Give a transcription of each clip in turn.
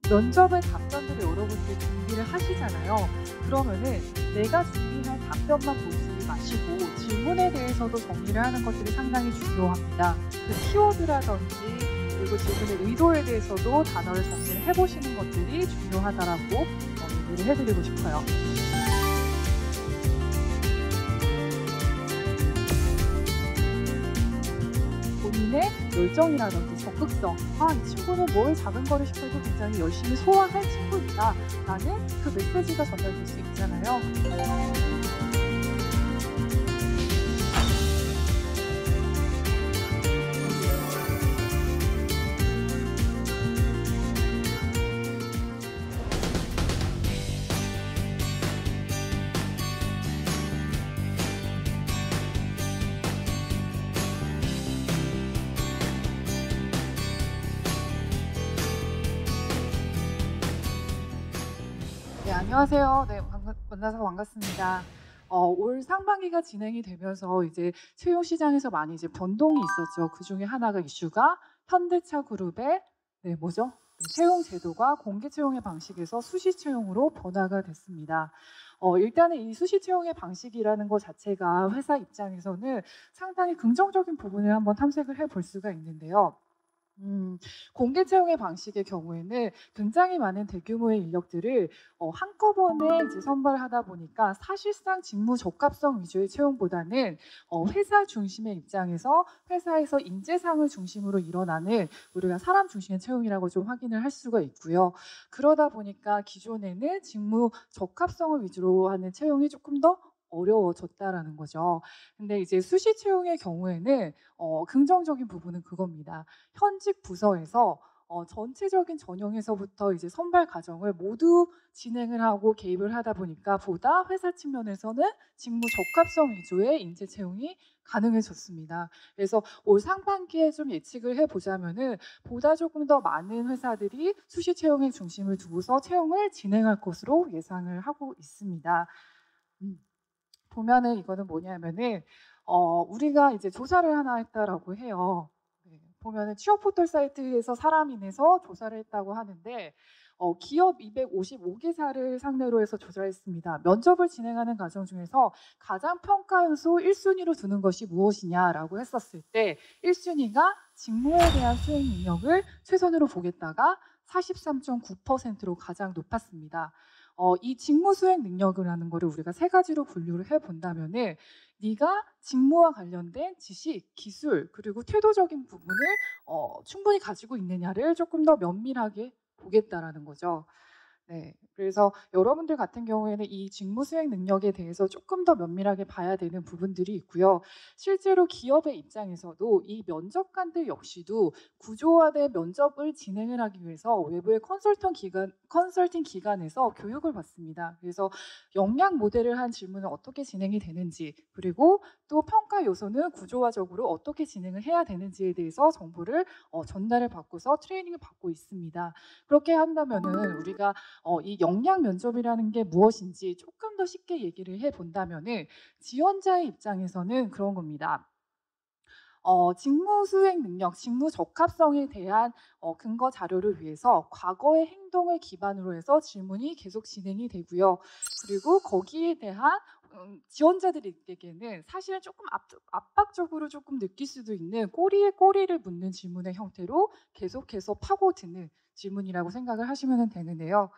면접의 답변들을 여러분들이 준비를 하시잖아요. 그러면은 내가 준비한 답변만 보지 마시고 질문에 대해서도 정리를 하는 것들이 상당히 중요합니다. 그 키워드라든지 그리고 질문의 의도에 대해서도 단어를 정리를 해보시는 것들이 중요하다라고 얘기를 해드리고 싶어요. 본인의 열정이라든지 적극성, 이 친구는 뭘 작은 거를 시켜도 굉장히 열심히 소화할 친구이다 라는 그 메시지가 전달될 수 있잖아요. 네, 안녕하세요. 네, 만나서 반갑습니다. 올 상반기가 진행이 되면서 이제 채용 시장에서 많이 이제 변동이 있었죠. 그 중에 하나가 이슈가 현대차 그룹의 채용 제도가 공개 채용의 방식에서 수시 채용으로 변화가 됐습니다. 일단은 이 수시 채용의 방식이라는 것 자체가 회사 입장에서는 상당히 긍정적인 부분을 한번 탐색을 해볼 수가 있는데요. 공개 채용의 방식의 경우에는 굉장히 많은 대규모의 인력들을 한꺼번에 이제 선발하다 보니까 사실상 직무 적합성 위주의 채용보다는 회사 중심의 입장에서 회사에서 인재상을 중심으로 일어나는 우리가 사람 중심의 채용이라고 좀 확인을 할 수가 있고요. 그러다 보니까 기존에는 직무 적합성을 위주로 하는 채용이 조금 더 어려워졌다라는 거죠. 근데 이제 수시 채용의 경우에는 긍정적인 부분은 그겁니다. 현직 부서에서 전체적인 전형에서부터 이제 선발 과정을 모두 진행을 하고 개입을 하다 보니까 보다 회사 측면에서는 직무 적합성 위주의 인재 채용이 가능해졌습니다. 그래서 올 상반기에 좀 예측을 해보자면은 보다 조금 더 많은 회사들이 수시 채용에 중심을 두고서 채용을 진행할 것으로 예상을 하고 있습니다. 보면은 이거는 뭐냐면은 우리가 이제 조사를 하나 했다라고 해요. 네, 보면은 취업 포털 사이트에서 사람인에서 조사를 했다고 하는데 기업 255개사를 상대로 해서 조사를 했습니다. 면접을 진행하는 과정 중에서 가장 평가 요소 1순위로 두는 것이 무엇이냐라고 했었을 때 1순위가 직무에 대한 수행 능력을 최선으로 보겠다가 43.9%로 가장 높았습니다. 이 직무 수행 능력이라는 거를 우리가 세 가지로 분류를 해본다면은 네가 직무와 관련된 지식, 기술, 그리고 태도적인 부분을 충분히 가지고 있느냐를 조금 더 면밀하게 보겠다라는 거죠. 네, 그래서 여러분들 같은 경우에는 이 직무 수행 능력에 대해서 조금 더 면밀하게 봐야 되는 부분들이 있고요. 실제로 기업의 입장에서도 이 면접관들 역시도 구조화된 면접을 진행을 하기 위해서 외부의 컨설팅 기관에서 교육을 받습니다. 그래서 역량 모델을 한 질문은 어떻게 진행이 되는지, 그리고 또 평가 요소는 구조화적으로 어떻게 진행을 해야 되는지에 대해서 정보를 전달을 받고서 트레이닝을 받고 있습니다. 그렇게 한다면은 우리가 이 역량 면접이라는 게 무엇인지 조금 더 쉽게 얘기를 해본다면은 지원자의 입장에서는 그런 겁니다. 직무 수행 능력, 직무 적합성에 대한 근거 자료를 위해서 과거의 행동을 기반으로 해서 질문이 계속 진행이 되고요. 그리고 거기에 대한 지원자들에게는 사실은 조금 압박적으로 조금 느낄 수도 있는 꼬리에 꼬리를 묻는 질문의 형태로 계속해서 파고드는 질문이라고 생각을 하시면 되는데요.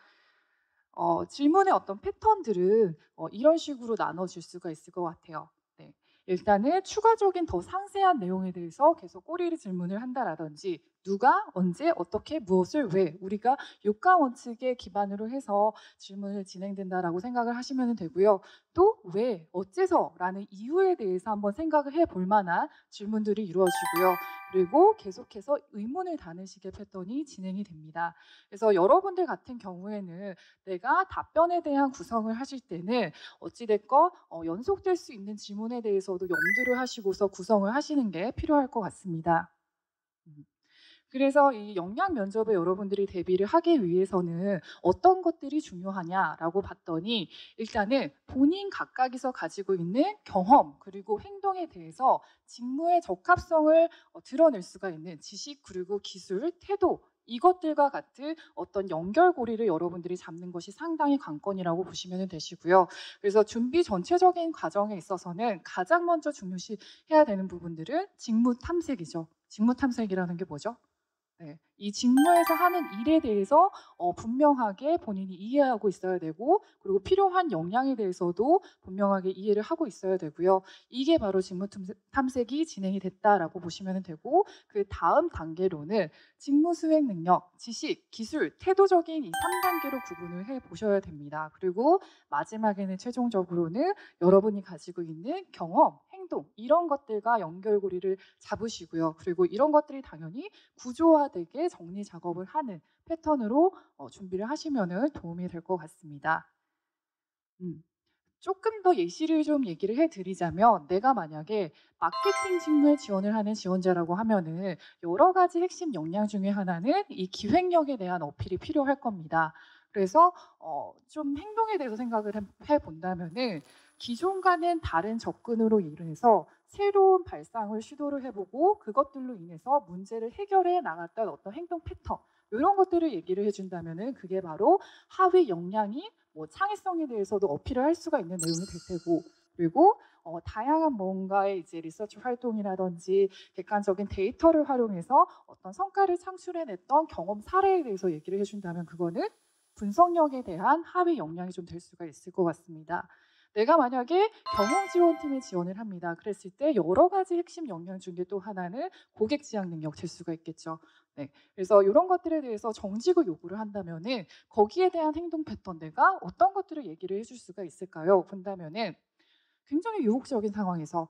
질문의 어떤 패턴들은 이런 식으로 나눠질 수가 있을 것 같아요. 네. 일단은 추가적인 더 상세한 내용에 대해서 계속 꼬리를 질문을 한다라든지 누가, 언제, 어떻게, 무엇을, 왜 우리가 육가 원칙에 기반으로 해서 질문을 진행된다라고 생각을 하시면 되고요. 또 왜, 어째서라는 이유에 대해서 한번 생각을 해볼 만한 질문들이 이루어지고요. 그리고 계속해서 의문을 다는 식의 패턴이 진행이 됩니다. 그래서 여러분들 같은 경우에는 내가 답변에 대한 구성을 하실 때는 어찌됐건 연속될 수 있는 질문에 대해서도 염두를 하시고서 구성을 하시는 게 필요할 것 같습니다. 그래서 이 역량 면접에 여러분들이 대비를 하기 위해서는 어떤 것들이 중요하냐라고 봤더니 일단은 본인 각각에서 가지고 있는 경험 그리고 행동에 대해서 직무의 적합성을 드러낼 수가 있는 지식 그리고 기술, 태도 이것들과 같은 어떤 연결고리를 여러분들이 잡는 것이 상당히 관건이라고 보시면 되시고요. 그래서 준비 전체적인 과정에 있어서는 가장 먼저 중요시해야 되는 부분들은 직무 탐색이죠. 직무 탐색이라는 게 뭐죠? 네. 이 직무에서 하는 일에 대해서 분명하게 본인이 이해하고 있어야 되고, 그리고 필요한 역량에 대해서도 분명하게 이해를 하고 있어야 되고요. 이게 바로 직무 탐색이 진행이 됐다라고 보시면 되고, 그다음 단계로는 직무 수행 능력, 지식, 기술, 태도적인 이 3단계로 구분을 해 보셔야 됩니다. 그리고 마지막에는 최종적으로는 여러분이 가지고 있는 경험, 행동 이런 것들과 연결고리를 잡으시고요. 그리고 이런 것들이 당연히 구조화되게 정리 작업을 하는 패턴으로 준비를 하시면은 도움이 될 것 같습니다. 음. 조금 더 예시를 좀 얘기를 해 드리자면, 내가 만약에 마케팅 직무에 지원을 하는 지원자라고 하면은 여러 가지 핵심 역량 중에 하나는 이 기획력에 대한 어필이 필요할 겁니다. 그래서 좀 행동에 대해서 생각을 해 본다면은 기존과는 다른 접근으로 인해서 새로운 발상을 시도를 해 보고, 그것들로 인해서 문제를 해결해 나갔던 어떤 행동 패턴, 요런 것들을 얘기를 해 준다면은 그게 바로 하위 역량이 뭐 창의성에 대해서도 어필을 할 수가 있는 내용이 될 테고, 그리고 다양한 뭔가의 이제 리서치 활동이라든지 객관적인 데이터를 활용해서 어떤 성과를 창출해냈던 경험 사례에 대해서 얘기를 해준다면 그거는 분석력에 대한 하위 역량이 좀 될 수가 있을 것 같습니다. 내가 만약에 경영지원팀에 지원을 합니다. 그랬을 때 여러 가지 핵심 역량 중에 또 하나는 고객 지향 능력 될 수가 있겠죠. 네, 그래서 이런 것들에 대해서 정직을 요구를 한다면은 거기에 대한 행동 패턴, 내가 어떤 것들을 얘기를 해줄 수가 있을까요? 본다면은 굉장히 유혹적인 상황에서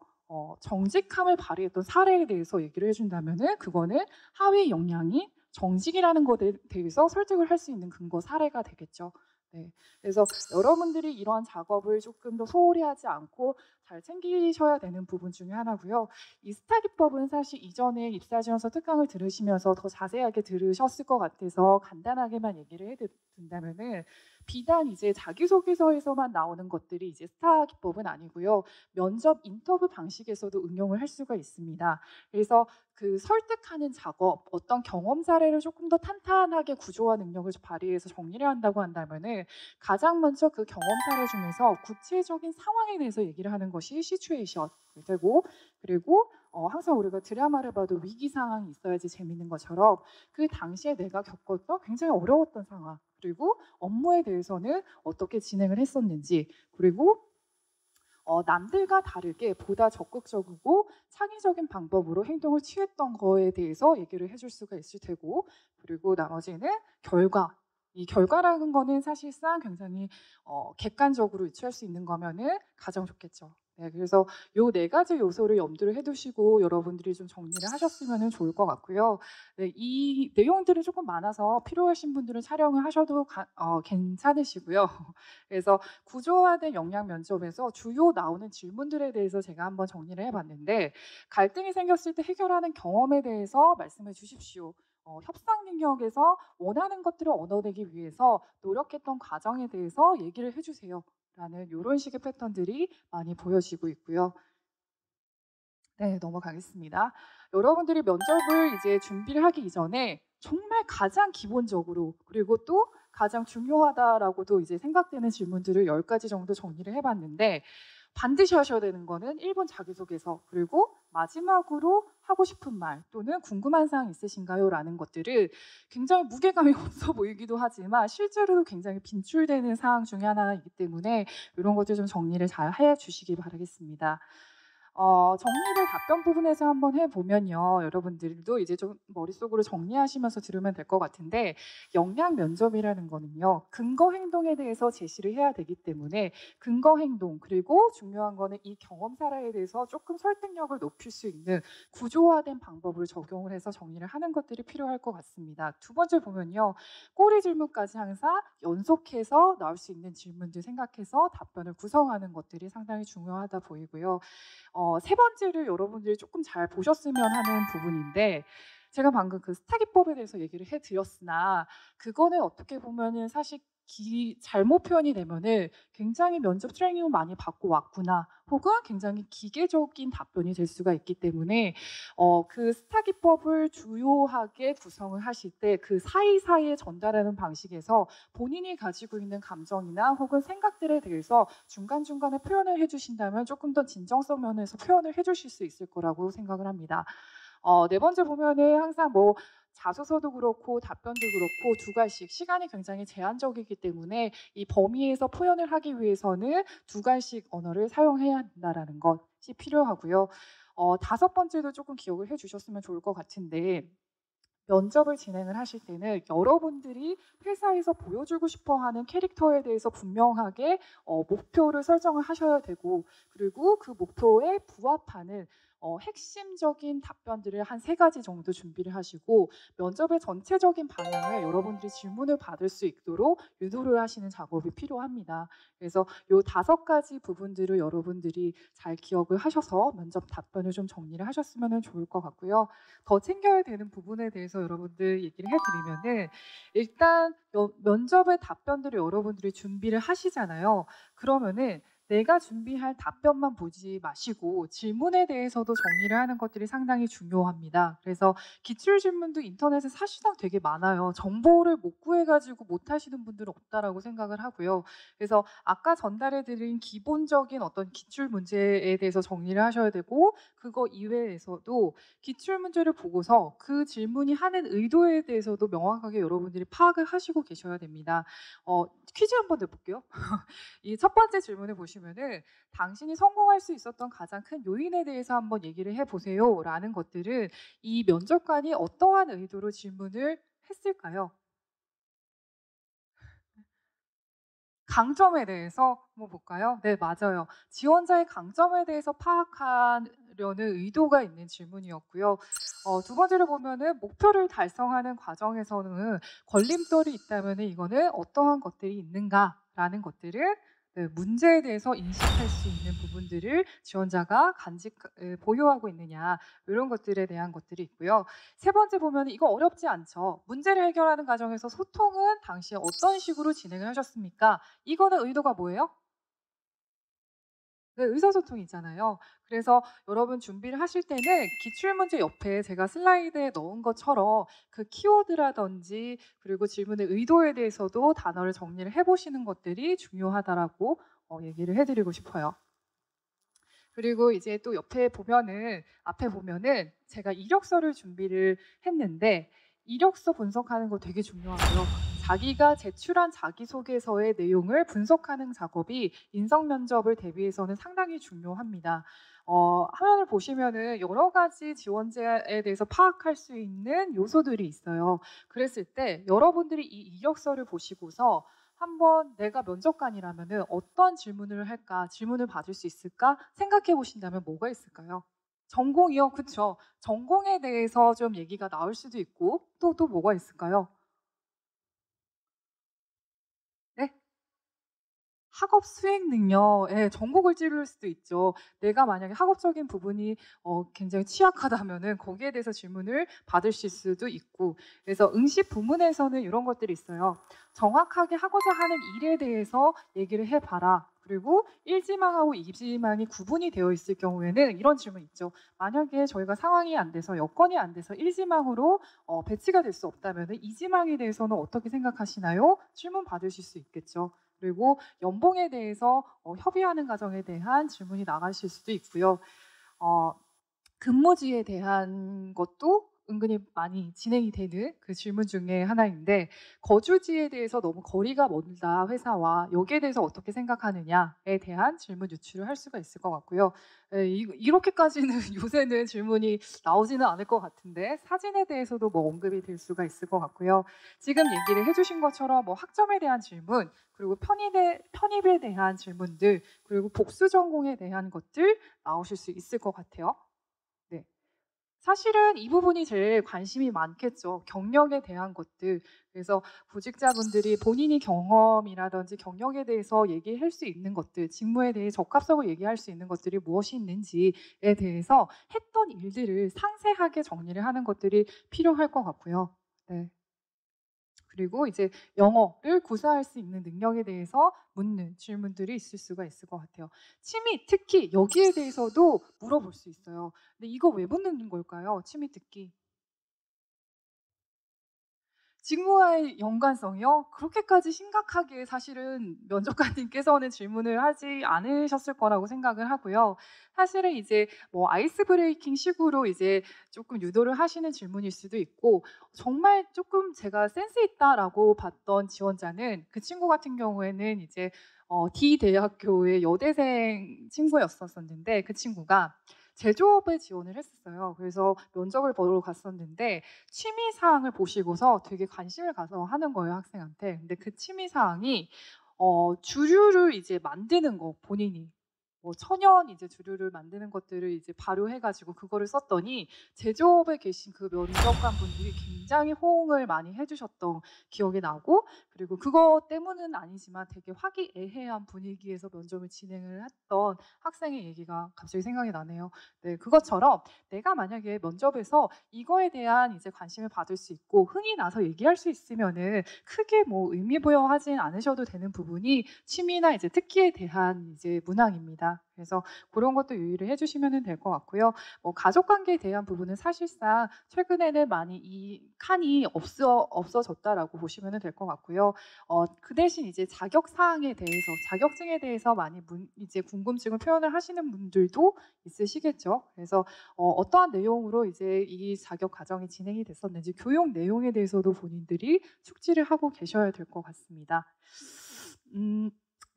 정직함을 발휘했던 사례에 대해서 얘기를 해준다면은 그거는 하위 역량이 정직이라는 것에 대해서 설득을 할 수 있는 근거 사례가 되겠죠. 네, 그래서 여러분들이 이러한 작업을 조금 더 소홀히 하지 않고 잘 챙기셔야 되는 부분 중에 하나고요. 이 스타 기법은 사실 이전에 입사지원서 특강을 들으시면서 더 자세하게 들으셨을 것 같아서 간단하게만 얘기를 해드린다면은, 비단 이제 자기소개서에서만 나오는 것들이 이제 스타 기법은 아니고요. 면접 인터뷰 방식에서도 응용을 할 수가 있습니다. 그래서 그 설득하는 작업, 어떤 경험 사례를 조금 더 탄탄하게 구조화 능력을 발휘해서 정리를 한다고 한다면은 가장 먼저 그 경험 사례 중에서 구체적인 상황에 대해서 얘기를 하는 것이 시츄에이션이 되고, 그리고 항상 우리가 드라마를 봐도 위기 상황이 있어야지 재밌는 것처럼 그 당시에 내가 겪었던 굉장히 어려웠던 상황, 그리고 업무에 대해서는 어떻게 진행을 했었는지, 그리고 남들과 다르게 보다 적극적이고 창의적인 방법으로 행동을 취했던 거에 대해서 얘기를 해줄 수가 있을 테고, 그리고 나머지는 결과. 이 결과라는 거는 사실상 굉장히 객관적으로 유추할 수 있는 거면은 가장 좋겠죠. 네, 그래서 요 네 가지 요소를 염두를 해두시고 여러분들이 좀 정리를 하셨으면 좋을 것 같고요. 네, 이 내용들이 조금 많아서 필요하신 분들은 촬영을 하셔도 괜찮으시고요. 그래서 구조화된 역량 면접에서 주요 나오는 질문들에 대해서 제가 한번 정리를 해봤는데, 갈등이 생겼을 때 해결하는 경험에 대해서 말씀해 주십시오. 협상 능력에서 원하는 것들을 얻어내기 위해서 노력했던 과정에 대해서 얘기를 해주세요. 라는 이런 식의 패턴들이 많이 보여지고 있고요. 네, 넘어가겠습니다. 여러분들이 면접을 이제 준비를 하기 이전에 정말 가장 기본적으로, 그리고 또 가장 중요하다라고도 이제 생각되는 질문들을 10가지 정도 정리를 해봤는데, 반드시 하셔야 되는 거는 1번 자기소개서, 그리고 마지막으로 하고 싶은 말 또는 궁금한 사항 있으신가요? 라는 것들을 굉장히 무게감이 없어 보이기도 하지만 실제로도 굉장히 빈출되는 사항 중에 하나이기 때문에 이런 것들 좀 정리를 잘 해주시기 바라겠습니다. 정리를 답변 부분에서 한번 해보면요. 여러분들도 이제 좀 머릿속으로 정리하시면서 들으면 될 것 같은데, 역량 면접이라는 거는요. 근거 행동에 대해서 제시를 해야 되기 때문에 근거 행동, 그리고 중요한 거는 이 경험 사례에 대해서 조금 설득력을 높일 수 있는 구조화된 방법을 적용을 해서 정리를 하는 것들이 필요할 것 같습니다. 두 번째 보면요. 꼬리 질문까지 항상 연속해서 나올 수 있는 질문들 생각해서 답변을 구성하는 것들이 상당히 중요하다 보이고요. 세 번째를 여러분들이 조금 잘 보셨으면 하는 부분인데, 제가 방금 그 스타기법에 대해서 얘기를 해 드렸으나 그거는 어떻게 보면은 사실 잘못 표현이 되면은 굉장히 면접 트레이닝을 많이 받고 왔구나 혹은 굉장히 기계적인 답변이 될 수가 있기 때문에 그 스타기법을 주요하게 구성을 하실 때 그 사이사이에 전달하는 방식에서 본인이 가지고 있는 감정이나 혹은 생각들에 대해서 중간중간에 표현을 해 주신다면 조금 더 진정성 면에서 표현을 해 주실 수 있을 거라고 생각을 합니다. 네 번째 보면은 항상 뭐 자소서도 그렇고 답변도 그렇고 두 가지씩 시간이 굉장히 제한적이기 때문에 이 범위에서 표현을 하기 위해서는 두 가지씩 언어를 사용해야 한다라는 것이 필요하고요. 다섯 번째도 조금 기억을 해 주셨으면 좋을 것 같은데 면접을 진행을 하실 때는 여러분들이 회사에서 보여주고 싶어 하는 캐릭터에 대해서 분명하게 목표를 설정을 하셔야 되고 그리고 그 목표에 부합하는 핵심적인 답변들을 한 세 가지 정도 준비를 하시고 면접의 전체적인 방향을 여러분들이 질문을 받을 수 있도록 유도를 하시는 작업이 필요합니다. 그래서 요 다섯 가지 부분들을 여러분들이 잘 기억을 하셔서 면접 답변을 좀 정리를 하셨으면 좋을 것 같고요. 더 챙겨야 되는 부분에 대해서 여러분들 얘기를 해드리면은 일단 면접의 답변들을 여러분들이 준비를 하시잖아요. 그러면은 내가 준비할 답변만 보지 마시고 질문에 대해서도 정리를 하는 것들이 상당히 중요합니다. 그래서 기출 질문도 인터넷에 사실상 되게 많아요. 정보를 못 구해가지고 못 하시는 분들은 없다라고 생각을 하고요. 그래서 아까 전달해드린 기본적인 어떤 기출 문제에 대해서 정리를 하셔야 되고 그거 이외에서도 기출 문제를 보고서 그 질문이 하는 의도에 대해서도 명확하게 여러분들이 파악을 하시고 계셔야 됩니다. 퀴즈 한번 내볼게요. 이 첫 번째 질문을 보시면은 당신이 성공할 수 있었던 가장 큰 요인에 대해서 한번 얘기를 해보세요라는 것들은 이 면접관이 어떠한 의도로 질문을 했을까요? 강점에 대해서 한번 볼까요? 네, 맞아요. 지원자의 강점에 대해서 파악하려는 의도가 있는 질문이었고요. 두 번째로 보면은 목표를 달성하는 과정에서는 걸림돌이 있다면은 이거는 어떠한 것들이 있는가라는 것들을 네, 문제에 대해서 인식할 수 있는 부분들을 지원자가 보유하고 있느냐 이런 것들에 대한 것들이 있고요. 세 번째 보면 이거 어렵지 않죠. 문제를 해결하는 과정에서 소통은 당시에 어떤 식으로 진행을 하셨습니까? 이거는 의도가 뭐예요? 네, 의사소통이잖아요. 그래서 여러분 준비를 하실 때는 기출문제 옆에 제가 슬라이드에 넣은 것처럼 그 키워드라든지 그리고 질문의 의도에 대해서도 단어를 정리를 해보시는 것들이 중요하다라고 얘기를 해드리고 싶어요. 그리고 이제 또 앞에 보면은 제가 이력서를 준비를 했는데 이력서 분석하는 거 되게 중요하고요. 자기가 제출한 자기소개서의 내용을 분석하는 작업이 인성 면접을 대비해서는 상당히 중요합니다. 화면을 보시면은 여러 가지 지원자에 대해서 파악할 수 있는 요소들이 있어요. 그랬을 때 여러분들이 이 이력서를 보시고서 한번 내가 면접관이라면은 어떤 질문을 할까, 질문을 받을 수 있을까 생각해 보신다면 뭐가 있을까요? 전공이요. 그쵸. 전공에 대해서 좀 얘기가 나올 수도 있고 또 뭐가 있을까요? 네? 학업 수행 능력, 예, 전곡을 찌를 수도 있죠. 내가 만약에 학업적인 부분이 굉장히 취약하다면은 거기에 대해서 질문을 받으실 수도 있고, 그래서 응시 부문에서는 이런 것들이 있어요. 정확하게 하고자 하는 일에 대해서 얘기를 해봐라. 그리고 1지망하고 2지망이 구분이 되어 있을 경우에는 이런 질문 있죠. 만약에 저희가 상황이 안 돼서 여건이 안 돼서 1지망으로 배치가 될 수 없다면 2지망에 대해서는 어떻게 생각하시나요? 질문 받으실 수 있겠죠. 그리고 연봉에 대해서 협의하는 과정에 대한 질문이 나가실 수도 있고요. 어, 근무지에 대한 것도 은근히 많이 진행이 되는 그 질문 중에 하나인데 거주지에 대해서 너무 거리가 멀다 회사와 여기에 대해서 어떻게 생각하느냐에 대한 질문 유출을 할 수가 있을 것 같고요. 이렇게까지는 요새는 질문이 나오지는 않을 것 같은데 사진에 대해서도 뭐 언급이 될 수가 있을 것 같고요. 지금 얘기를 해주신 것처럼 뭐 학점에 대한 질문 그리고 편입에 대한 질문들 그리고 복수 전공에 대한 것들 나오실 수 있을 것 같아요. 네. 사실은 이 부분이 제일 관심이 많겠죠. 경력에 대한 것들. 그래서 구직자분들이 본인이 경험이라든지 경력에 대해서 얘기할 수 있는 것들, 직무에 대해 적합성을 얘기할 수 있는 것들이 무엇이 있는지에 대해서 했던 일들을 상세하게 정리를 하는 것들이 필요할 것 같고요. 네. 그리고 이제 영어를 구사할 수 있는 능력에 대해서 묻는 질문들이 있을 수가 있을 것 같아요. 취미, 특기 여기에 대해서도 물어볼 수 있어요. 근데 이거 왜 묻는 걸까요? 취미, 특기. 직무와의 연관성이요? 그렇게까지 심각하게 사실은 면접관님께서는 질문을 하지 않으셨을 거라고 생각을 하고요. 사실은 이제 뭐 아이스 브레이킹 식으로 이제 조금 유도를 하시는 질문일 수도 있고, 정말 조금 제가 센스 있다라고 봤던 지원자는, 그 친구 같은 경우에는 이제 D 대학교의 여대생 친구였었는데, 그 친구가 제조업에 지원을 했었어요. 그래서 면접을 보러 갔었는데 취미 사항을 보시고서 되게 관심을 가서 하는 거예요, 학생한테. 근데 그 취미 사항이 주류를 이제 만드는 거, 본인이 뭐 천연 이제 주류를 만드는 것들을 이제 발효해 가지고 그거를 썼더니 제조업에 계신 그 면접관 분들이 굉장히 호응을 많이 해 주셨던 기억이 나고, 그리고 그것 때문은 아니지만 되게 화기애애한 분위기에서 면접을 진행을 했던 학생의 얘기가 갑자기 생각이 나네요. 네, 그것처럼 내가 만약에 면접에서 이거에 대한 이제 관심을 받을 수 있고 흥이 나서 얘기할 수 있으면은 크게 뭐 의미 부여하진 않으셔도 되는 부분이 취미나 이제 특기에 대한 이제 문항입니다. 그래서 그런 것도 유의를 해주시면 될 것 같고요. 뭐 가족 관계에 대한 부분은 사실상 최근에는 많이 이 칸이 없어졌다라고 보시면 될 것 같고요. 그 대신 이제 자격 사항에 대해서, 자격증에 대해서 많이 이제 궁금증을 표현을 하시는 분들도 있으시겠죠. 그래서 어떠한 내용으로 이제 이 자격 과정이 진행이 됐었는지 교육 내용에 대해서도 본인들이 숙지를 하고 계셔야 될 것 같습니다.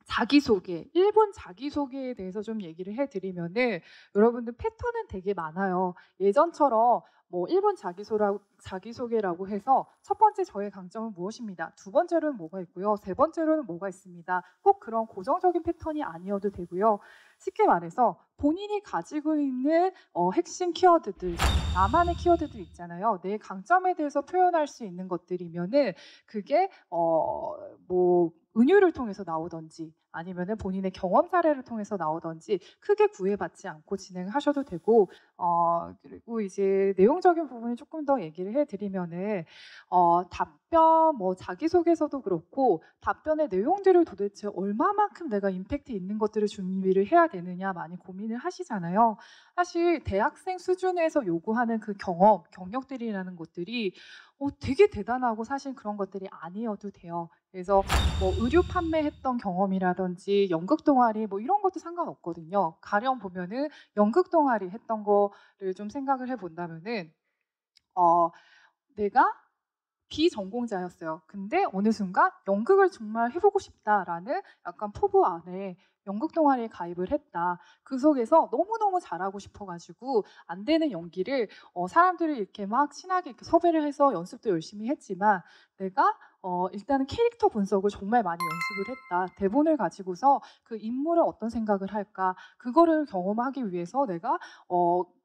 자기소개, 일본 자기소개에 대해서 좀 얘기를 해드리면은 여러분들 패턴은 되게 많아요. 예전처럼 뭐 일본 자기소개라고 해서 첫 번째 저의 강점은 무엇입니다. 두 번째로는 뭐가 있고요. 세 번째로는 뭐가 있습니다. 꼭 그런 고정적인 패턴이 아니어도 되고요. 쉽게 말해서 본인이 가지고 있는 핵심 키워드들, 나만의 키워드들 있잖아요. 내 강점에 대해서 표현할 수 있는 것들이면은 그게 뭐 은유를 통해서 나오든지 아니면은 본인의 경험 사례를 통해서 나오든지 크게 구애받지 않고 진행하셔도 되고, 그리고 이제 내용적인 부분을 조금 더 얘기를 해드리면은 답변 뭐 자기소개서도 그렇고 답변의 내용들을 도대체 얼마만큼 내가 임팩트 있는 것들을 준비를 해야 되느냐 많이 고민을 하시잖아요. 사실 대학생 수준에서 요구하는 그 경력들이라는 것들이 되게 대단하고 사실 그런 것들이 아니어도 돼요. 그래서 뭐 의류 판매했던 경험이라든지 연극 동아리 뭐 이런 것도 상관없거든요. 가령 보면은 연극 동아리 했던 거를 좀 생각을 해본다면은 내가 비전공자였어요. 근데 어느 순간 연극을 정말 해보고 싶다라는 약간 포부 안에 연극 동아리에 가입을 했다. 그 속에서 너무너무 잘하고 싶어가지고 안 되는 연기를 사람들이 이렇게 막 친하게 이렇게 섭외를 해서 연습도 열심히 했지만 내가 일단은 캐릭터 분석을 정말 많이 연습을 했다. 대본을 가지고서 그 인물을 어떤 생각을 할까 그거를 경험하기 위해서 내가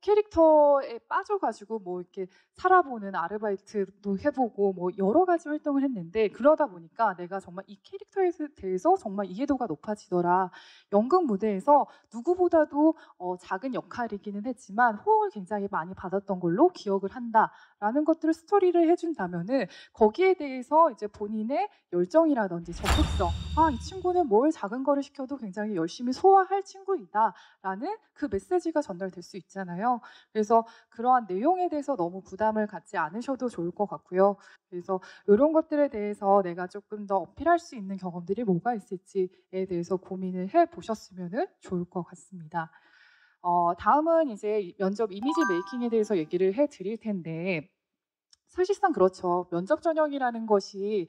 캐릭터에 빠져가지고 뭐 이렇게 살아보는 아르바이트도 해보고 뭐 여러 가지 활동을 했는데 그러다 보니까 내가 정말 이 캐릭터에 대해서 정말 이해도가 높아지더라. 연극 무대에서 누구보다도 작은 역할이기는 했지만 호응을 굉장히 많이 받았던 걸로 기억을 한다라는 것들을 스토리를 해준다면은 거기에 대해서 이제 본인의 열정이라든지 적극성, 이 친구는 뭘 작은 거를 시켜도 굉장히 열심히 소화할 친구이다라는 그 메시지가 전달될 수 있잖아요. 그래서 그러한 내용에 대해서 너무 부담을 갖지 않으셔도 좋을 것 같고요. 그래서 이런 것들에 대해서 내가 조금 더 어필할 수 있는 경험들이 뭐가 있을지에 대해서 고민을 해보셨으면 좋을 것 같습니다. 다음은 이제 면접 이미지 메이킹에 대해서 얘기를 해드릴 텐데 사실상 그렇죠. 면접 전형이라는 것이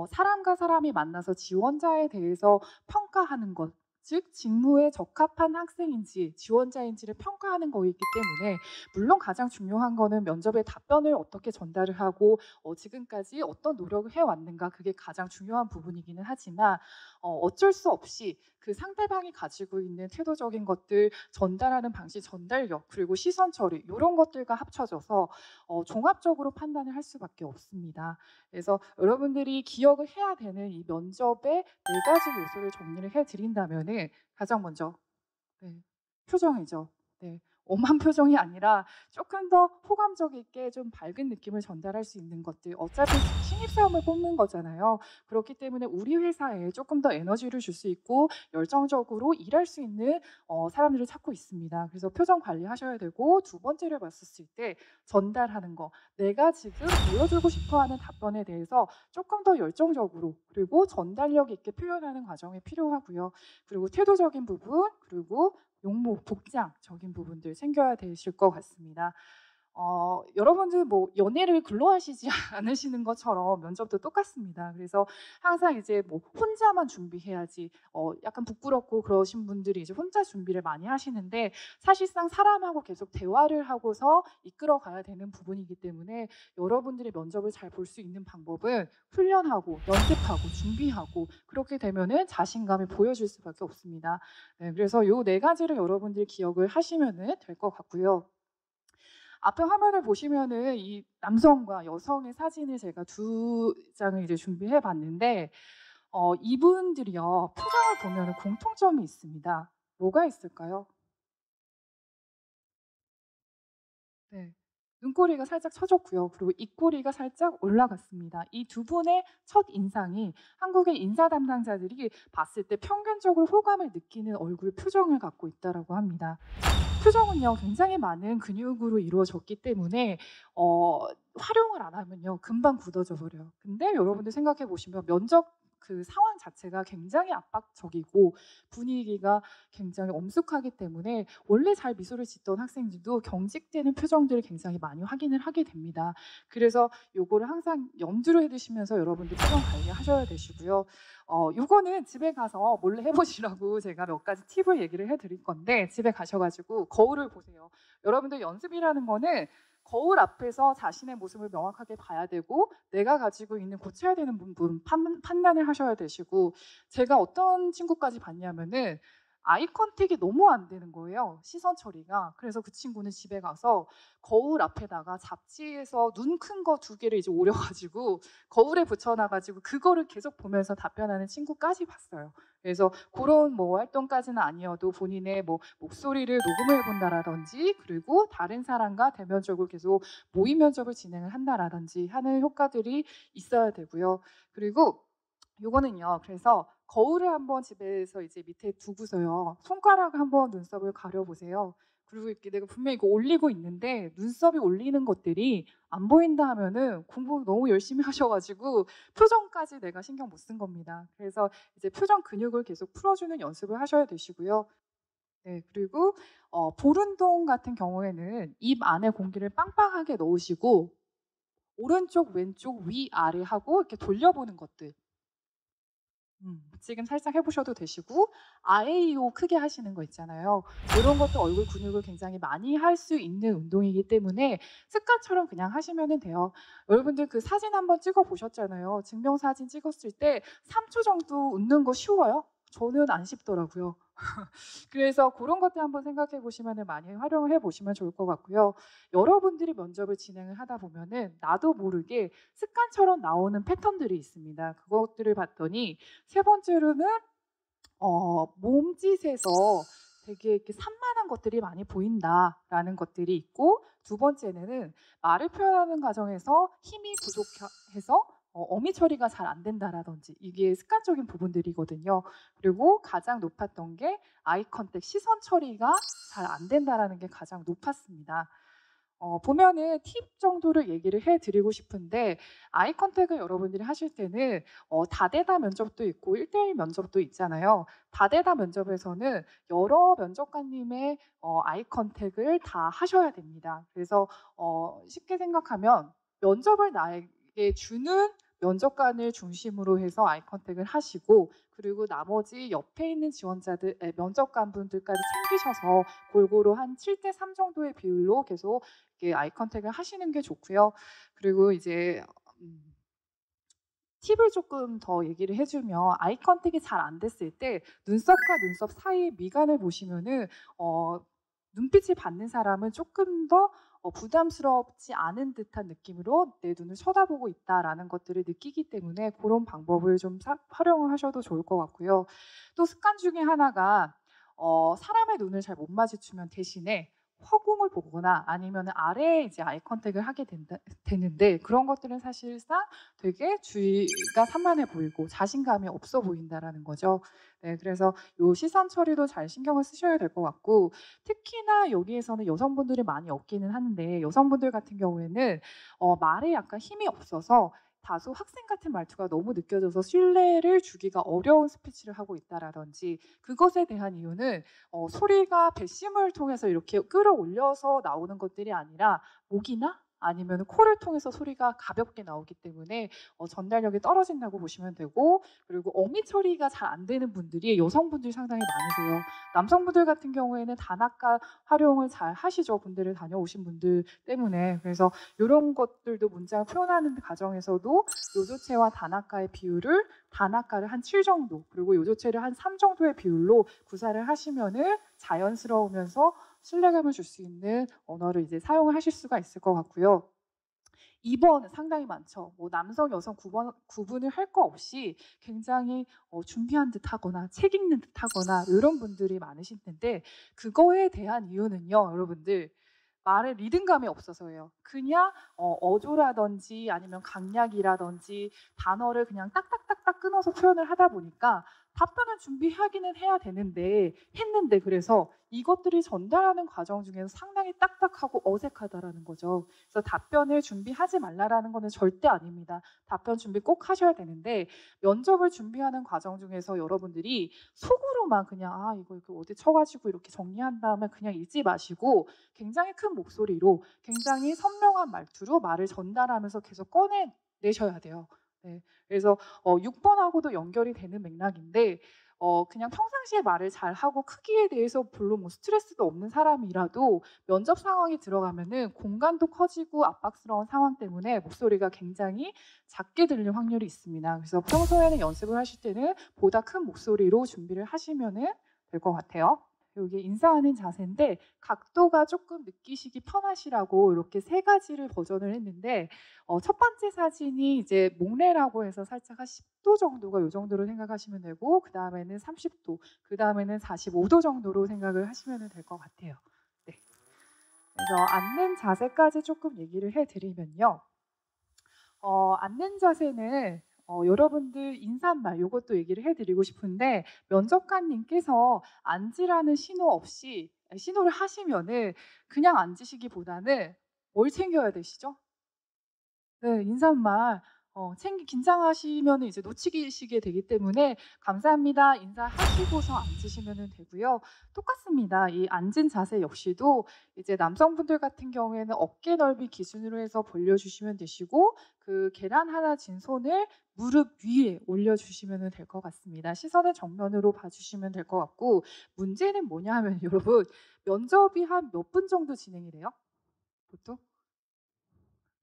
사람과 사람이 만나서 지원자에 대해서 평가하는 것, 즉 직무에 적합한 학생인지 지원자인지를 평가하는 거이기 때문에 물론 가장 중요한 거는 면접의 답변을 어떻게 전달을 하고 지금까지 어떤 노력을 해왔는가 그게 가장 중요한 부분이기는 하지만 어쩔 수 없이 그 상대방이 가지고 있는 태도적인 것들, 전달하는 방식, 전달력, 그리고 시선 처리 이런 것들과 합쳐져서 종합적으로 판단을 할 수밖에 없습니다. 그래서 여러분들이 기억을 해야 되는 이 면접의 4가지 요소를 정리를 해드린다면은 가장 먼저 표정이죠. 네. 엄한 표정이 아니라 조금 더 호감적 있게 좀 밝은 느낌을 전달할 수 있는 것들. 어차피 신입사원을 뽑는 거잖아요. 그렇기 때문에 우리 회사에 조금 더 에너지를 줄 수 있고 열정적으로 일할 수 있는 사람들을 찾고 있습니다. 그래서 표정 관리하셔야 되고 두 번째를 봤을 때 전달하는 거. 내가 지금 보여주고 싶어하는 답변에 대해서 조금 더 열정적으로 그리고 전달력 있게 표현하는 과정이 필요하고요. 그리고 태도적인 부분 그리고 용모, 복장적인 부분들 챙겨야 되실 것 같습니다. 여러분들 뭐 연애를 근로하시지 않으시는 것처럼 면접도 똑같습니다. 그래서 항상 이제 뭐 혼자만 준비해야지 약간 부끄럽고 그러신 분들이 이제 혼자 준비를 많이 하시는데 사실상 사람하고 계속 대화를 하고서 이끌어 가야 되는 부분이기 때문에 여러분들이 면접을 잘 볼 수 있는 방법은 훈련하고 연습하고 준비하고 그렇게 되면은 자신감을 보여줄 수밖에 없습니다. 네, 그래서 요 4가지를 여러분들이 기억을 하시면은 될 것 같고요. 앞에 화면을 보시면은 이 남성과 여성의 사진을 제가 2장을 이제 준비해 봤는데 이분들이요. 표정을 보면은 공통점이 있습니다. 뭐가 있을까요? 네. 눈꼬리가 살짝 처졌고요. 그리고 입꼬리가 살짝 올라갔습니다. 이 두 분의 첫인상이 한국의 인사 담당자들이 봤을 때 평균적으로 호감을 느끼는 얼굴 표정을 갖고 있다라고 합니다. 표정은요 굉장히 많은 근육으로 이루어졌기 때문에 활용을 안 하면요 금방 굳어져 버려요. 근데 여러분들 생각해 보시면 면접 그 상황 자체가 굉장히 압박적이고 분위기가 굉장히 엄숙하기 때문에 원래 잘 미소를 짓던 학생들도 경직되는 표정들을 굉장히 많이 확인을 하게 됩니다. 그래서 요거를 항상 염두를 해 두시면서 여러분들 표정 관리하셔야 되시고요. 요거는 집에 가서 몰래 해 보시라고 제가 몇 가지 팁을 얘기를 해 드릴 건데 집에 가셔 가지고 거울을 보세요. 여러분들 연습이라는 거는 거울 앞에서 자신의 모습을 명확하게 봐야 되고 내가 가지고 있는 고쳐야 되는 부분 판단을 하셔야 되시고 제가 어떤 친구까지 봤냐면은 아이 컨택이 너무 안 되는 거예요. 시선 처리가. 그래서 그 친구는 집에 가서 거울 앞에다가 잡지에서 눈 큰 거 2개를 이제 오려 가지고 거울에 붙여 놔 가지고 그거를 계속 보면서 답변하는 친구까지 봤어요. 그래서 그런 뭐 활동까지는 아니어도 본인의 뭐 목소리를 녹음을 해 본다라든지 그리고 다른 사람과 대면적으로 계속 모의 면접을 진행을 한다라든지 하는 효과들이 있어야 되고요. 그리고 요거는요. 그래서 거울을 한번 집에서 이제 밑에 두고서요. 손가락을 한번 눈썹을 가려 보세요. 그리고 이렇게 내가 분명히 이거 올리고 있는데 눈썹이 올리는 것들이 안 보인다 하면은 공부 너무 열심히 하셔 가지고 표정까지 내가 신경 못 쓴 겁니다. 그래서 이제 표정 근육을 계속 풀어주는 연습을 하셔야 되시고요. 네, 그리고 볼운동 같은 경우에는 입 안에 공기를 빵빵하게 넣으시고 오른쪽, 왼쪽, 위, 아래 하고 이렇게 돌려보는 것들. 지금 살짝 해 보셔도 되시고 아에이오 크게 하시는 거 있잖아요. 이런 것도 얼굴 근육을 굉장히 많이 할 수 있는 운동이기 때문에 습관처럼 그냥 하시면 돼요. 여러분들 그 사진 한번 찍어 보셨잖아요. 증명사진 찍었을 때 3초 정도 웃는 거 쉬워요? 저는 안 쉽더라고요. 그래서 그런 것들 한번 생각해 보시면 많이 활용을 해 보시면 좋을 것 같고요. 여러분들이 면접을 진행을 하다 보면은 나도 모르게 습관처럼 나오는 패턴들이 있습니다. 그것들을 봤더니 세 번째로는 몸짓에서 되게 이렇게 산만한 것들이 많이 보인다라는 것들이 있고 두 번째는 말을 표현하는 과정에서 힘이 부족해서 어미 처리가 잘 안 된다라든지 이게 습관적인 부분들이거든요. 그리고 가장 높았던 게 아이 컨택, 시선 처리가 잘 안 된다라는 게 가장 높았습니다. 보면은 팁 정도를 얘기를 해 드리고 싶은데 아이 컨택을 여러분들이 하실 때는 다대다 면접도 있고 1대1 면접도 있잖아요. 다대다 면접에서는 여러 면접관님의 아이 컨택을 다 하셔야 됩니다. 그래서 쉽게 생각하면 면접을 나에게 주는 면접관을 중심으로 해서 아이 컨택을 하시고 그리고 나머지 옆에 있는 지원자들, 면접관분들까지 챙기셔서 골고루 한 7대3 정도의 비율로 계속 이렇게 아이 컨택을 하시는 게 좋고요. 그리고 이제 팁을 조금 더 얘기를 해주면 아이 컨택이 잘 안 됐을 때 눈썹과 눈썹 사이의 미간을 보시면은 눈빛을 받는 사람은 조금 더 부담스럽지 않은 듯한 느낌으로 내 눈을 쳐다보고 있다라는 것들을 느끼기 때문에 그런 방법을 좀 활용을 하셔도 좋을 것 같고요. 또 습관 중에 하나가 사람의 눈을 잘 못 마주치면 대신에 허공을 보거나 아니면 아래에 이제 아이 컨택을 하게 되는데 그런 것들은 사실상 되게 주의가 산만해 보이고 자신감이 없어 보인다라는 거죠. 네, 그래서 요 시선 처리도 잘 신경을 쓰셔야 될 것 같고 특히나 여기에서는 여성분들이 많이 없기는 하는데 여성분들 같은 경우에는 말에 약간 힘이 없어서 다소 학생 같은 말투가 너무 느껴져서 신뢰를 주기가 어려운 스피치를 하고 있다라든지 그것에 대한 이유는 소리가 배심을 통해서 이렇게 끌어올려서 나오는 것들이 아니라 목이나 아니면 코를 통해서 소리가 가볍게 나오기 때문에 전달력이 떨어진다고 보시면 되고 그리고 어미 처리가 잘 안 되는 분들이 여성분들이 상당히 많으세요. 남성분들 같은 경우에는 단아까 활용을 잘 하시죠. 군대를 다녀오신 분들 때문에. 그래서 이런 것들도 문장을 표현하는 과정에서도 요조체와 단아까의 비율을 단아까를 한 7 정도 그리고 요조체를 한 3 정도의 비율로 구사를 하시면은 자연스러우면서 신뢰감을 줄 수 있는 언어를 이제 사용을 하실 수가 있을 것 같고요. 2번은 상당히 많죠. 뭐 남성, 여성 구분을 할 거 없이 굉장히 준비한 듯하거나 책 읽는 듯하거나 이런 분들이 많으실 텐데 그거에 대한 이유는요, 여러분들 말의 리듬감이 없어서예요. 그냥 어조라든지 아니면 강약이라든지 단어를 그냥 딱딱딱딱 끊어서 표현을 하다 보니까 답변을 준비하기는 해야 되는데 했는데 그래서 이것들이 전달하는 과정 중에서 상당히 딱딱하고 어색하다라는 거죠. 그래서 답변을 준비하지 말라라는 거는 절대 아닙니다. 답변 준비 꼭 하셔야 되는데 면접을 준비하는 과정 중에서 여러분들이 속으로만 그냥 이거 이렇게 어디 쳐가지고 이렇게 정리한 다음에 그냥 읽지 마시고 굉장히 큰 목소리로 굉장히 선명한 말투로 말을 전달하면서 계속 꺼내내셔야 돼요. 네. 그래서 6번하고도 연결이 되는 맥락인데 그냥 평상시에 말을 잘하고 크기에 대해서 별로 뭐 스트레스도 없는 사람이라도 면접 상황에 들어가면은 공간도 커지고 압박스러운 상황 때문에 목소리가 굉장히 작게 들릴 확률이 있습니다. 그래서 평소에는 연습을 하실 때는 보다 큰 목소리로 준비를 하시면은 될 것 같아요. 여기 인사하는 자세인데 각도가 조금 느끼시기 편하시라고 이렇게 3가지를 버전을 했는데 첫 번째 사진이 이제 목례라고 해서 살짝 한 10도 정도가 요 정도로 생각하시면 되고 그 다음에는 30도, 그 다음에는 45도 정도로 생각을 하시면 될 것 같아요. 네. 그래서 앉는 자세까지 조금 얘기를 해드리면요. 앉는 자세는 여러분들 인사말 요것도 얘기를 해드리고 싶은데 면접관님께서 앉으라는 신호 없이 신호를 하시면은 그냥 앉으시기보다는 뭘 챙겨야 되시죠? 네, 인사말 긴장하시면 이제 놓치시게 되기 때문에 감사합니다 인사하시고서 앉으시면 되고요. 똑같습니다. 이 앉은 자세 역시도 이제 남성분들 같은 경우에는 어깨 넓이 기준으로 해서 벌려주시면 되시고 그 계란 하나 진 손을 무릎 위에 올려주시면 될 것 같습니다. 시선을 정면으로 봐주시면 될 것 같고 문제는 뭐냐 하면 여러분 면접이 한 몇 분 정도 진행이 돼요? 보통?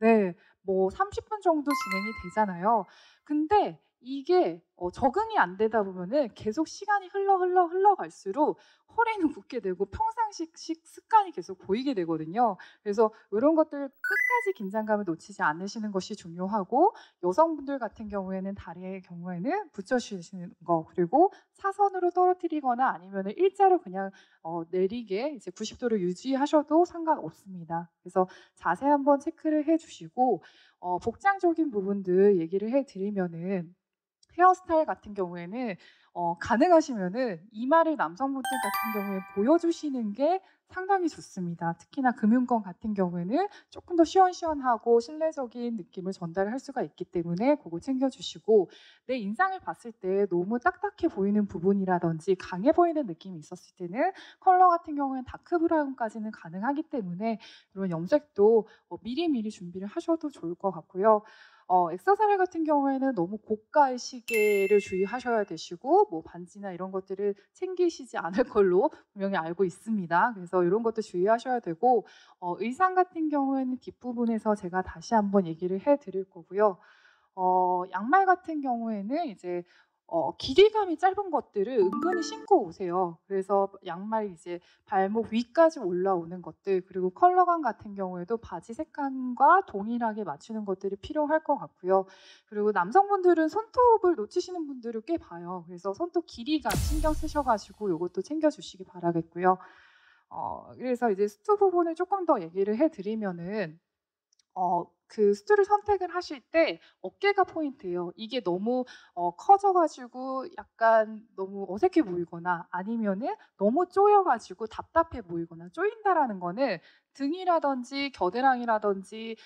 네. 뭐 30분 정도 진행이 되잖아요. 근데 이게 적응이 안 되다 보면은 계속 시간이 흘러갈수록 허리는 굽게 되고 평상시식 습관이 계속 보이게 되거든요. 그래서 이런 것들 끝까지 긴장감을 놓치지 않으시는 것이 중요하고 여성분들 같은 경우에는 다리의 경우에는 붙여 주시는 거 그리고 사선으로 떨어뜨리거나 아니면은 일자로 그냥 내리게 이제 90도를 유지하셔도 상관없습니다. 그래서 자세 한번 체크를 해 주시고 복장적인 부분들 얘기를 해 드리면은 헤어스타일 같은 경우에는 가능하시면은 이마를 남성분들 같은 경우에 보여주시는 게 상당히 좋습니다. 특히나 금융권 같은 경우에는 조금 더 시원시원하고 신뢰적인 느낌을 전달할 수가 있기 때문에 그거 챙겨주시고 내 인상을 봤을 때 너무 딱딱해 보이는 부분이라든지 강해 보이는 느낌이 있었을 때는 컬러 같은 경우에는 다크 브라운까지는 가능하기 때문에 이런 염색도 미리미리 준비를 하셔도 좋을 것 같고요. 액세서리 같은 경우에는 너무 고가의 시계를 주의하셔야 되시고 뭐 반지나 이런 것들을 챙기시지 않을 걸로 분명히 알고 있습니다. 그래서 이런 것도 주의하셔야 되고 의상 같은 경우에는 뒷부분에서 제가 다시 한번 얘기를 해 드릴 거고요. 양말 같은 경우에는 이제 길이감이 짧은 것들을 은근히 신고 오세요. 그래서 양말이 이제 발목 위까지 올라오는 것들, 그리고 컬러감 같은 경우에도 바지 색감과 동일하게 맞추는 것들이 필요할 것 같고요. 그리고 남성분들은 손톱을 놓치시는 분들을 꽤 봐요. 그래서 손톱 길이감 신경 쓰셔 가지고 요것도 챙겨 주시기 바라겠고요. 그래서 이제 수트 부분을 조금 더 얘기를 해 드리면은 그 수트를 선택을 하실 때 어깨가 포인트예요. 이게 너무 커져 가지고 약간 너무 어색해 보이거나 아니면은 너무 쪼여 가지고 답답해 보이거나 쪼인다라는 거는 등이라든지 겨드랑이라든지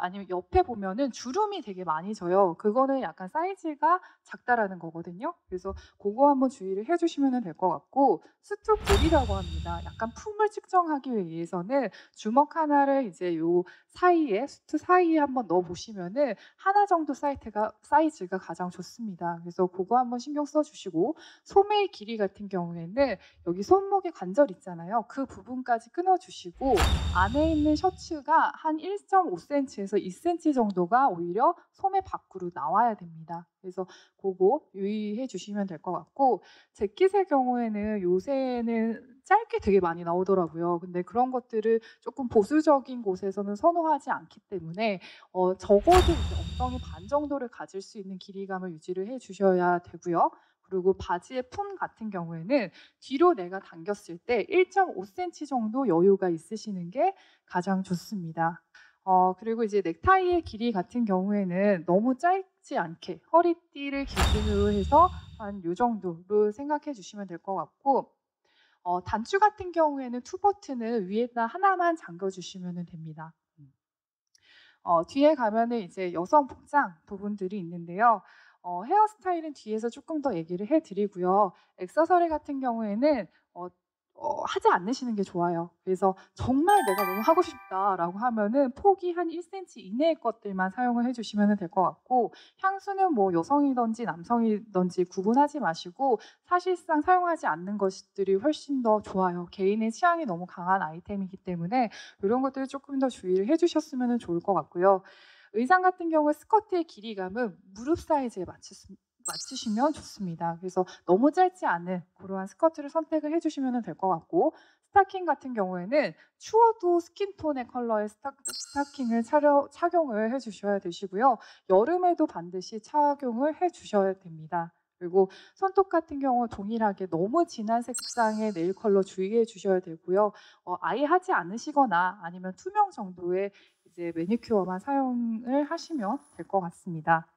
아니면 옆에 보면은 주름이 되게 많이 져요. 그거는 약간 사이즈가 작다라는 거거든요. 그래서 고거 한번 주의를 해 주시면은 될 것 같고, 수트 볼이라고 합니다. 약간 품을 측정하기 위해서는 주먹 하나를 이제 요 사이에 수트 사이에 한번 넣어 보시면은 하나 정도 사이즈가 가장 좋습니다. 그래서 고거 한번 신경 써 주시고, 소매의 길이 같은 경우에는 여기 손목에 관절 있잖아요. 그 부분까지 끊어 주시고 안에 있는 셔츠가 한 1.5cm에서 2cm 정도가 오히려 소매 밖으로 나와야 됩니다. 그래서 고거 유의해 주시면 될 것 같고, 재킷의 경우에는 요새는 짧게 되게 많이 나오더라고요. 근데 그런 것들을 조금 보수적인 곳에서는 선호하지 않기 때문에 적어도 이제 엉덩이 반 정도를 가질 수 있는 길이감을 유지를 해 주셔야 되고요. 그리고 바지의 품 같은 경우에는 뒤로 내가 당겼을 때 1.5cm 정도 여유가 있으시는 게 가장 좋습니다. 그리고 이제 넥타이의 길이 같은 경우에는 너무 짧지 않게 허리띠를 기준으로 해서 한 요 정도로 생각해 주시면 될 것 같고, 단추 같은 경우에는 투 버튼을 위에다 하나만 잠궈 주시면 됩니다. 뒤에 가면은 이제 여성 복장 부분들이 있는데요. 헤어스타일은 뒤에서 조금 더 얘기를 해 드리고요. 액세서리 같은 경우에는 하지 않으시는 게 좋아요. 그래서 정말 내가 너무 하고 싶다라고 하면은 폭이 한 1cm 이내의 것들만 사용을 해 주시면 될 것 같고, 향수는 뭐 여성이든지 남성이든지 구분하지 마시고 사실상 사용하지 않는 것들이 훨씬 더 좋아요. 개인의 취향이 너무 강한 아이템이기 때문에 이런 것들을 조금 더 주의를 해 주셨으면 좋을 것 같고요. 의상 같은 경우 스커트의 길이감은 무릎 사이즈에 맞추시면 좋습니다. 그래서 너무 짧지 않은 그러한 스커트를 선택을 해 주시면 될 것 같고, 스타킹 같은 경우에는 추워도 스킨톤의 컬러의 스타킹을 착용을 해 주셔야 되시고요. 여름에도 반드시 착용을 해 주셔야 됩니다. 그리고 손톱 같은 경우 동일하게 너무 진한 색상의 네일 컬러 주의해 주셔야 되고요. 아예 하지 않으시거나 아니면 투명 정도의 이제 매니큐어만 사용을 하시면 될 것 같습니다.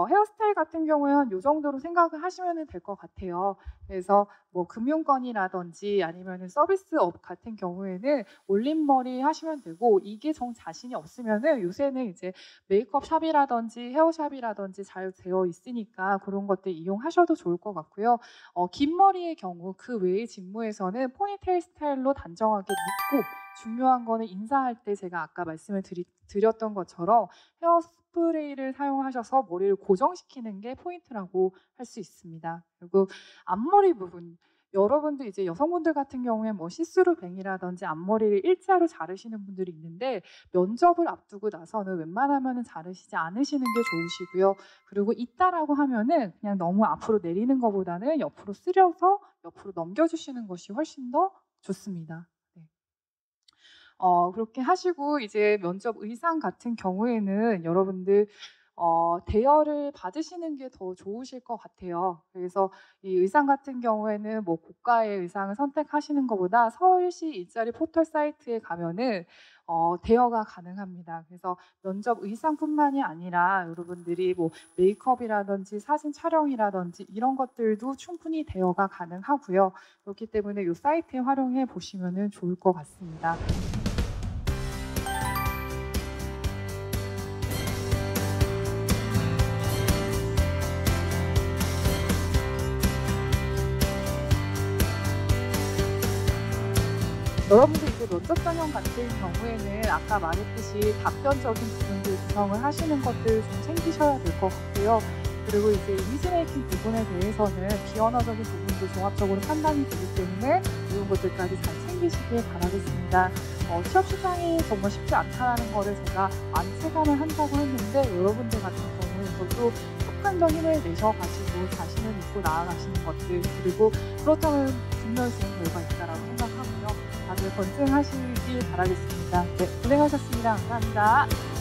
헤어스타일 같은 경우는 요 정도로 생각을 하시면 될 것 같아요. 그래서 뭐 금융권이라든지 아니면은 서비스업 같은 경우에는 올림머리 하시면 되고, 이게 정 자신이 없으면은 요새는 이제 메이크업 샵이라든지 헤어샵이라든지 잘 되어 있으니까 그런 것들 이용하셔도 좋을 것 같고요. 긴 머리의 경우 그 외의 직무에서는 포니테일 스타일로 단정하게 묶고, 중요한 거는 인사할 때 제가 아까 말씀을 드렸던 것처럼 헤어 스프레이를 사용하셔서 머리를 고정시키는 게 포인트라고 할 수 있습니다. 그리고 앞머리 부분, 여러분들 이제 여성분들 같은 경우에 뭐 시스루 뱅이라든지 앞머리를 일자로 자르시는 분들이 있는데, 면접을 앞두고 나서는 웬만하면은 자르시지 않으시는 게 좋으시고요. 그리고 있다라고 하면은 그냥 너무 앞으로 내리는 것보다는 옆으로 쓸려서 옆으로 넘겨주시는 것이 훨씬 더 좋습니다. 네. 그렇게 하시고 이제 면접 의상 같은 경우에는 여러분들 대여를 받으시는 게 더 좋으실 것 같아요. 그래서 이 의상 같은 경우에는 뭐 고가의 의상을 선택하시는 것보다 서울시 일자리 포털 사이트에 가면은 대여가 가능합니다. 그래서 면접 의상뿐만이 아니라 여러분들이 뭐 메이크업이라든지 사진 촬영이라든지 이런 것들도 충분히 대여가 가능하고요. 그렇기 때문에 이 사이트에 활용해 보시면 좋을 것 같습니다. 여러분들 이제 면접 전형 같은 경우에는 아까 말했듯이 답변적인 부분들 구성을 하시는 것들 좀 챙기셔야 될 것 같고요. 그리고 이제 리즈메이킹 부분에 대해서는 비언어적인 부분도 종합적으로 판단이 되기 때문에 이런 것들까지 잘 챙기시길 바라겠습니다. 취업 시장이 정말 쉽지 않다는 거를 제가 많이 체감을 한다고 했는데 여러분들 같은 경우에서도 조금 더 힘을 내셔가지고 자신을 믿고 나아가시는 것들 그리고 그렇다면 분명히 좋은 결과 있다라고 생각하고요. 다들 건승하시길 바라겠습니다. 네, 고생하셨습니다. 감사합니다.